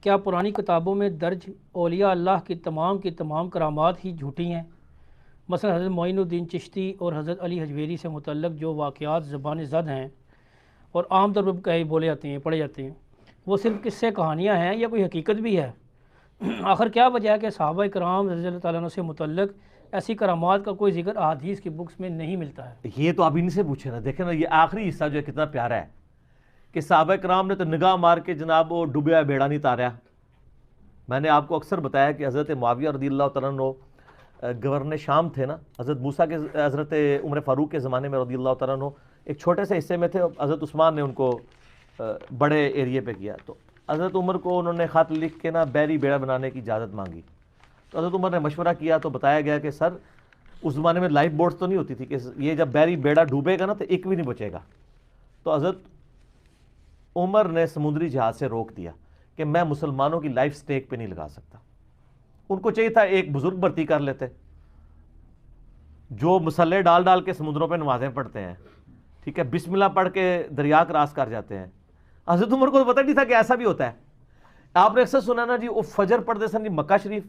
کیا پرانی کتابوں میں درج اولیاء اللہ کی تمام کرامات ہی جھوٹی ہیں؟ مثلا حضرت معین الدین چشتی اور حضرت علی حجویری سے متعلق جو واقعات زبان زد ہیں اور عام طور پر بولے جاتے ہیں پڑھے جاتے ہیں، وہ صرف قصے کہانیاں ہیں یا کوئی حقیقت بھی ہے؟ آخر کیا وجہ ہے کہ صحابہ کرام رضی اللہ تعالیٰ عنہ سے متعلق ایسی کرامات کا کوئی ذکر احادیث کی بکس میں نہیں ملتا ہے؟ یہ تو آپ ان سے پوچھیں نا، دیکھیں نا یہ آخری حصہ جو ہے کتنا پیارا ہے کہ صحابہ کرام نے تو نگاہ مار کے جناب وہ ڈوبیا بیڑا نہیں تاریا۔ میں نے آپ کو اکثر بتایا کہ حضرت معاویہ رضی اللہ تعالیٰ عنہ گورنر شام تھے نا، حضرت عمر فاروق کے زمانے میں رضی اللہ تعالیٰ عنہ ایک چھوٹے سے حصے میں تھے، حضرت عثمان نے ان کو بڑے ایریے پہ کیا، تو حضرت عمر کو انہوں نے خط لکھ کے نا بیری بیڑا بنانے کی اجازت مانگی۔ تو حضرت عمر نے مشورہ کیا تو بتایا گیا کہ سر اس زمانے میں لائف بوٹس تو نہیں ہوتی تھی کہ یہ جب بیری بیڑا ڈوبے گا نا تو ایک بھی نہیں بچے گا۔ تو حضرت عمر نے سمندری جہاز سے روک دیا کہ میں مسلمانوں کی لائف سٹیک پہ نہیں لگا سکتا۔ ان کو چاہیے تھا ایک بزرگ بھرتی کر لیتے جو مسلح ڈال ڈال کے سمندروں پہ نمازیں پڑھتے ہیں، ٹھیک ہے، بسم اللہ پڑھ کے دریا کراس کر جاتے ہیں۔ حضرت عمر کو تو پتہ نہیں تھا کہ ایسا بھی ہوتا ہے۔ آپ نے اکثر سنا نا جی وہ فجر پڑھتے سن جی مکہ شریف،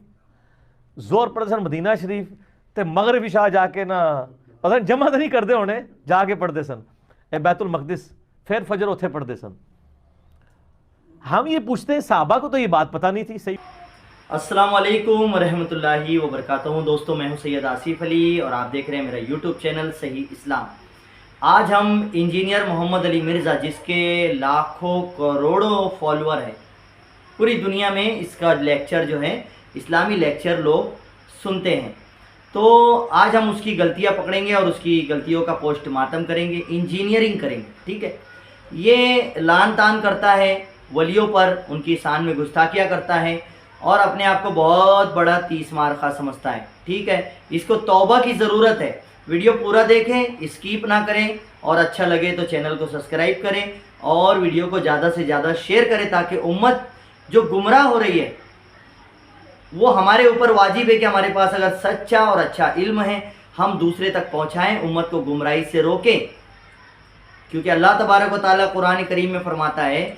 زور پڑھتے سن مدینہ شریف، تے مغرب عشاء جا کے نا پتہ نہیں جمع تو نہیں کرتے ہونے، جا کے پڑھتے سن اے بیت المقدس، پھر فجر اتھے پڑھتے سن۔ ہم یہ پوچھتے ہیں صحابہ کو تو یہ بات پتہ نہیں تھی۔ صحیح۔ السلام علیکم ورحمۃ اللہ وبرکاتہ۔ دوستوں میں ہوں سید آصف علی اور آپ دیکھ رہے ہیں میرا یوٹیوب چینل صحیح اسلام۔ آج ہم انجینئر محمد علی مرزا، جس کے لاکھوں کروڑوں فالوور ہیں پوری دنیا میں، اس کا لیکچر جو ہے اسلامی لیکچر لوگ سنتے ہیں، تو آج ہم اس کی غلطیاں پکڑیں گے اور اس کی غلطیوں کا پوسٹ مارٹم کریں گے، انجینئرنگ کریں گے، ٹھیک ہے۔ یہ لان تان کرتا ہے ولیوں پر، ان کی شان میں گستاخیاں کرتا ہے اور اپنے آپ کو بہت بڑا تیس مارخہ سمجھتا ہے، ٹھیک ہے۔ اس کو توبہ کی ضرورت ہے۔ ویڈیو پورا دیکھیں، اسکیپ نہ کریں، اور اچھا لگے تو چینل کو سبسکرائب کریں اور ویڈیو کو زیادہ سے زیادہ شیئر کریں، تاکہ امت جو گمراہ ہو رہی ہے وہ ہمارے اوپر واجب ہے کہ ہمارے پاس اگر سچا اور اچھا علم ہے ہم دوسرے تک پہنچائیں، امت کو گمراہی سے روکیں، کیونکہ اللہ تبارک و تعالیٰ قرآن کریم میں فرماتا ہے،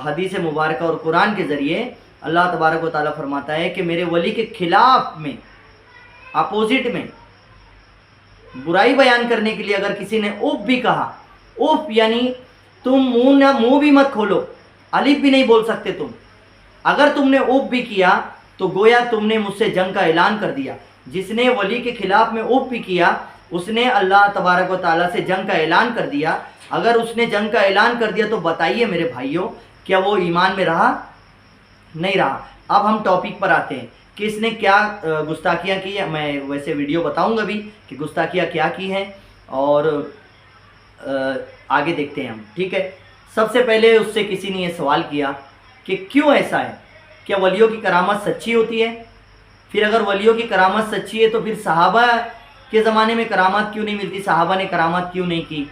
حدیث مبارکہ اور قرآن کے ذریعے اللہ تبارک و تعالیٰ فرماتا ہے کہ میرے ولی کے خلاف میں، اپوزٹ میں برائی بیان کرنے کے لیے اگر کسی نے اوف بھی کہا، اوف یعنی تم منہ بھی مت کھولو، الف بھی نہیں بول سکتے تم، اگر تم نے اوف بھی کیا تو گویا تم نے مجھ سے جنگ کا اعلان کر دیا۔ جس نے ولی کے خلاف میں اوف بھی کیا اس نے اللہ تبارک و تعالیٰ سے جنگ کا اعلان کر دیا۔ اگر اس نے جنگ کا اعلان کر دیا تو بتائیے میرے بھائیوں، کیا وہ ایمان میں رہا؟ نہیں رہا۔ اب ہم ٹاپک پر آتے ہیں کہ اس نے کیا گستاخیاں کی ہیں۔ میں ویسے ویڈیو بتاؤں گا بھی کہ گستاخیاں کیا کی ہیں، اور آگے دیکھتے ہیں ہم، ٹھیک ہے۔ سب سے پہلے اس سے کسی نے یہ سوال کیا کہ کیوں ایسا ہے، کیا ولیوں کی کرامت سچی ہوتی ہے؟ پھر اگر ولیوں کی کرامت سچی ہے تو پھر صحابہ کے زمانے میں کرامات کیوں نہیں ملتی؟ صحابہ نے کرامات کیوں نہیں کی؟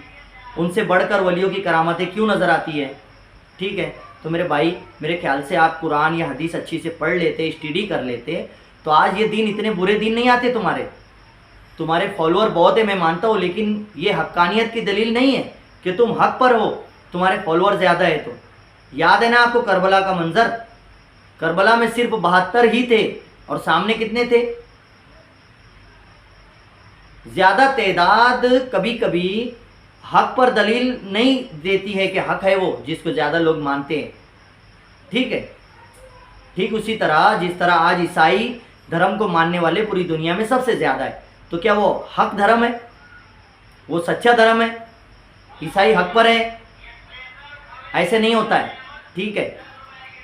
ان سے بڑھ کر ولیوں کی کرامتیں کیوں نظر آتی ہے؟ ٹھیک ہے، تو میرے بھائی، میرے خیال سے آپ قرآن یا حدیث اچھی سے پڑھ لیتے، اسٹڈی کر لیتے، تو آج یہ دین اتنے برے دین نہیں آتے۔ تمہارے فالوور بہت ہیں میں مانتا ہوں، لیکن یہ حقانیت کی دلیل نہیں ہے کہ تم حق پر ہو، تمہارے فالوور زیادہ ہے تو۔ یاد ہے نا آپ کو کربلا کا منظر؟ کربلا میں صرف 72 ہی تھے اور سامنے کتنے تھے؟ زیادہ تعداد کبھی کبھی حق پر دلیل نہیں دیتی ہے کہ حق ہے وہ جس کو زیادہ لوگ مانتے ہیں، ٹھیک ہے۔ ٹھیک اسی طرح جس طرح آج عیسائی دھرم کو ماننے والے پوری دنیا میں سب سے زیادہ ہے، تو کیا وہ حق دھرم ہے؟ وہ سچا دھرم ہے؟ عیسائی حق پر ہے؟ ایسے نہیں ہوتا ہے، ٹھیک ہے۔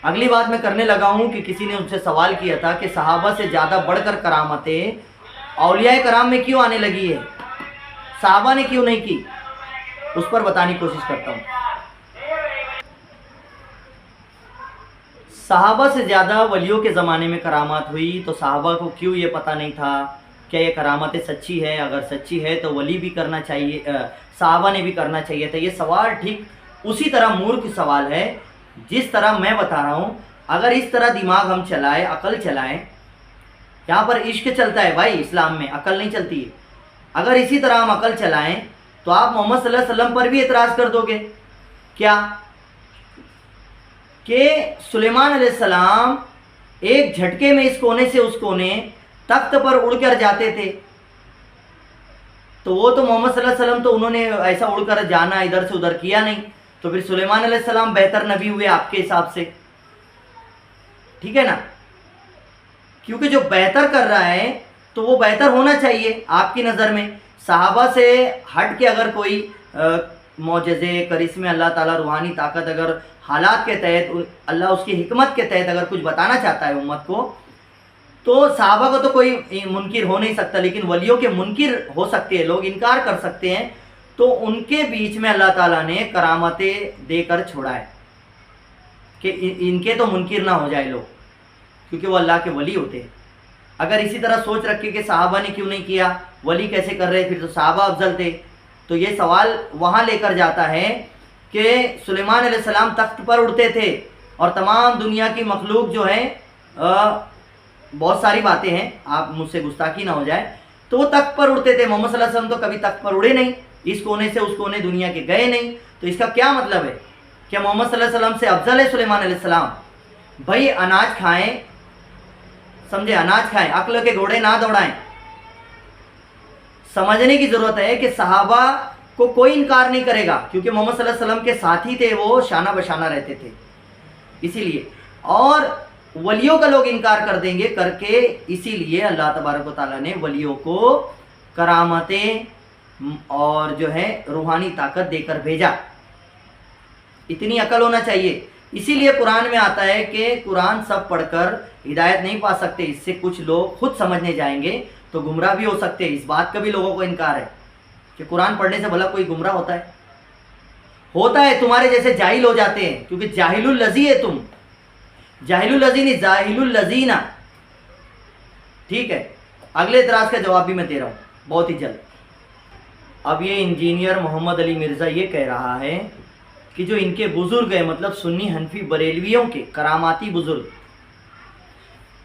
اگلی بات میں کرنے لگا ہوں کہ کسی نے ان سے سوال کیا تھا کہ صحابہ سے زیادہ بڑھ کر کرامتیں اولیاء کرام میں کیوں آنے لگی ہے، صحابہ نے کیوں نہیں کی؟ اس پر بتانے کی کوشش کرتا ہوں۔ صحابہ سے زیادہ ولیوں کے زمانے میں کرامات ہوئی، تو صحابہ کو کیوں یہ پتہ نہیں تھا کیا یہ کرامتیں سچی ہے؟ اگر سچی ہے تو ولی بھی کرنا چاہیے، صحابہ نے بھی کرنا چاہیے تھا۔ یہ سوال ٹھیک اسی طرح مورخ سوال ہے جس طرح میں بتا رہا ہوں۔ اگر اس طرح دماغ ہم چلائیں، عقل چلائیں، یہاں پر عشق چلتا ہے بھائی، اسلام میں عقل نہیں چلتی ہے۔ اگر اسی طرح ہم عقل چلائیں تو آپ محمد صلی اللہ علیہ وسلم پر بھی اعتراض کر دو گے کیا؟ کہ سلیمان علیہ السلام ایک جھٹکے میں اس کونے سے اس کونے تخت پر اڑ کر جاتے تھے، تو وہ تو محمد صلی اللہ علیہ وسلم تو انہوں نے ایسا اڑ کر جانا ادھر سے ادھر کیا نہیں، تو پھر سلیمان علیہ السلام بہتر نبی ہوئے آپ کے حساب سے، ٹھیک ہے نا؟ کیونکہ جو بہتر کر رہا ہے تو وہ بہتر ہونا چاہیے آپ کی نظر میں۔ صحابہ سے ہٹ کے اگر کوئی معجزے کرشمے اللہ تعالیٰ روحانی طاقت اگر حالات کے تحت اللہ اس کی حکمت کے تحت اگر کچھ بتانا چاہتا ہے امت کو، تو صحابہ کو تو کوئی منکر ہو نہیں سکتا، لیکن ولیوں کے منکر ہو سکتے ہیں، لوگ انکار کر سکتے ہیں، تو ان کے بیچ میں اللہ تعالیٰ نے کرامتیں دے کر چھوڑا ہے کہ ان کے تو منکر نہ ہو جائے لوگ، کیونکہ وہ اللہ کے ولی ہوتے ہیں۔ اگر اسی طرح سوچ رکھے کہ صحابہ نے کیوں نہیں کیا، ولی کیسے کر رہے، پھر تو صحابہ افضل تھے، تو یہ سوال وہاں لے کر جاتا ہے کہ سلیمان علیہ السلام تخت پر اڑتے تھے اور تمام دنیا کی مخلوق جو ہے بہت ساری باتیں ہیں، آپ مجھ سے گستاخی نہ ہو جائے، تو وہ تخت پر اڑتے تھے۔ محمد صلی اللہ علیہ وسلم تو کبھی تخت پر اڑے نہیں، اس کونے سے اس کونے دنیا کے گئے نہیں، تو اس کا کیا مطلب ہے؟ کیا محمد صلی اللہ علیہ وسلم سے افضل ہے سلیمان علیہ السلام؟ بھائی اناج کھائیں، سمجھے، اناج کھائیں، عقل کے گھوڑے نہ دوڑائیں۔ سمجھنے کی ضرورت ہے کہ صحابہ کو کوئی انکار نہیں کرے گا، کیونکہ محمد صلی اللہ علیہ وسلم کے ساتھی تھے، وہ شانہ بشانہ رہتے تھے، اسی لیے۔ اور ولیوں کا لوگ انکار کر دیں گے کر کے، اسی لیے اللہ تبارک و تعالیٰ نے ولیوں کو کرامتیں اور جو ہے روحانی طاقت دے کر بھیجا۔ اتنی عقل ہونا چاہیے۔ اسی لیے قرآن میں آتا ہے کہ قرآن سب پڑھ کر ہدایت نہیں پا سکتے، اس سے کچھ لوگ خود سمجھنے جائیں گے تو گمراہ بھی ہو سکتے ہیں۔ اس بات کا بھی لوگوں کو انکار ہے کہ قرآن پڑھنے سے بھلا کوئی گمراہ ہوتا ہے، تمہارے جیسے جاہل ہو جاتے ہیں، کیونکہ جاہل الذی ہے تم، جاہل الذی نہیں، جاہل الذین، ٹھیک ہے؟ اگلے اعتراض کا جواب بھی میں دے رہا ہوں بہت ہی جلد۔ اب یہ انجینئر محمد علی مرزا یہ کہہ رہا ہے کہ جو ان کے بزرگ ہیں، مطلب سنی حنفی بریلویوں کے کراماتی بزرگ،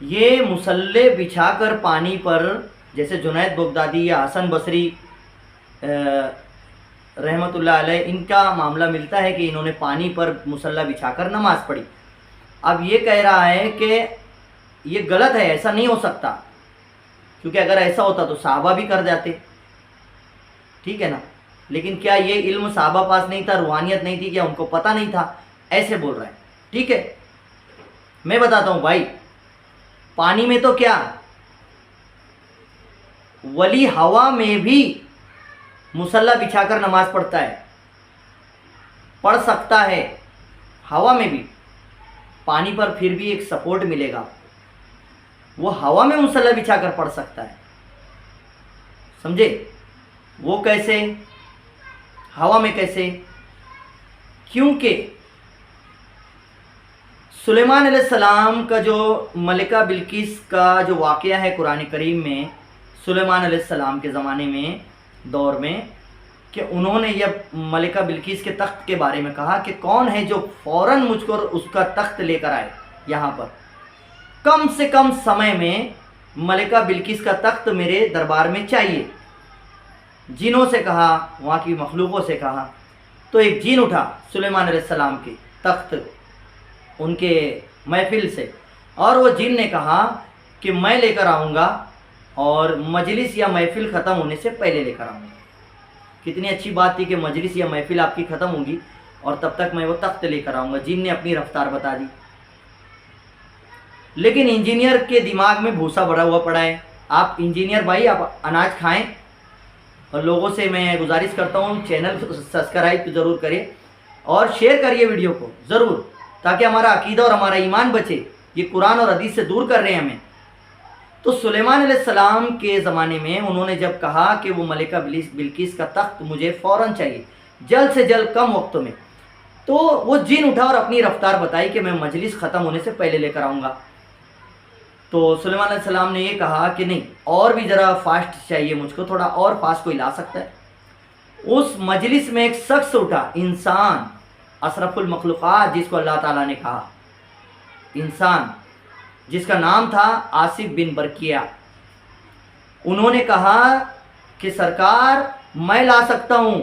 یہ مسلح بچھا کر پانی پر، جیسے جنید بغدادی یا حسن بصری رحمۃ اللہ علیہ، ان کا معاملہ ملتا ہے کہ انہوں نے پانی پر مسلح بچھا کر نماز پڑھی۔ اب یہ کہہ رہا ہے کہ یہ غلط ہے، ایسا نہیں ہو سکتا، کیونکہ اگر ایسا ہوتا تو صحابہ بھی کر جاتے، ٹھیک ہے نا؟ لیکن کیا یہ علم صحابہ پاس نہیں تھا، روحانیت نہیں تھی، کیا ان کو پتہ نہیں تھا؟ ایسے بول رہا ہے، ٹھیک ہے؟ میں بتاتا ہوں بھائی، پانی میں تو کیا، ولی ہوا میں بھی مسلح بچھا کر نماز پڑھتا ہے، پڑھ سکتا ہے ہوا میں بھی، پانی پر پھر بھی ایک سپورٹ ملے گا، وہ ہوا میں مسلح بچھا کر پڑھ سکتا ہے، سمجھے؟ وہ کیسے، ہوا میں کیسے؟ کیونکہ سلیمان علیہ السلام کا جو ملکہ بلقیس کا جو واقعہ ہے قرآن کریم میں، سلیمان علیہ السلام کے زمانے میں، دور میں، کہ انہوں نے یہ ملکہ بلقیس کے تخت کے بارے میں کہا کہ کون ہے جو فوراً مجھ کو اس کا تخت لے کر آئے، یہاں پر کم سے کم سمے میں ملکہ بلقیس کا تخت میرے دربار میں چاہیے۔ جنوں سے کہا، وہاں کی مخلوقوں سے کہا، تو ایک جن اٹھا سلیمان علیہ السلام کے تخت ان کے محفل سے، اور وہ جن نے کہا کہ میں لے کر آؤں گا، اور مجلس یا محفل ختم ہونے سے پہلے لے کر آؤں گا۔ کتنی اچھی بات تھی کہ مجلس یا محفل آپ کی ختم ہوگی اور تب تک میں وہ تخت لے کر آؤں گا۔ جن نے اپنی رفتار بتا دی، لیکن انجینئر کے دماغ میں بھوسا بھرا ہوا پڑا ہے۔ آپ انجینئر بھائی، آپ اناج کھائیں، اور لوگوں سے میں گزارش کرتا ہوں چینل سبسکرائب ضرور کریں اور شیئر کریے ویڈیو کو ضرور، تاکہ ہمارا عقیدہ اور ہمارا ایمان بچے۔ یہ قرآن اور حدیث سے دور کر رہے ہیں ہمیں۔ تو سلیمان علیہ السلام کے زمانے میں انہوں نے جب کہا کہ وہ ملکہ بلقیس کا تخت مجھے فوراً چاہیے، جلد سے جلد، کم وقت میں، تو وہ جن اٹھا اور اپنی رفتار بتائی کہ میں مجلس ختم ہونے سے پہلے لے کر آؤں گا۔ تو سلیمان علیہ السلام نے یہ کہا کہ نہیں، اور بھی ذرا فاسٹ چاہیے مجھ کو، تھوڑا اور فاسٹ کوئی لا سکتا ہے؟ اس مجلس میں ایک شخص اٹھا، انسان، اشرف المخلوقات جس کو اللہ تعالیٰ نے کہا، انسان جس کا نام تھا آصف بن برقیہ۔ انہوں نے کہا کہ سرکار میں لا سکتا ہوں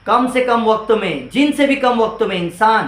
کم سے کم وقت میں، جن سے بھی کم وقت میں، انسان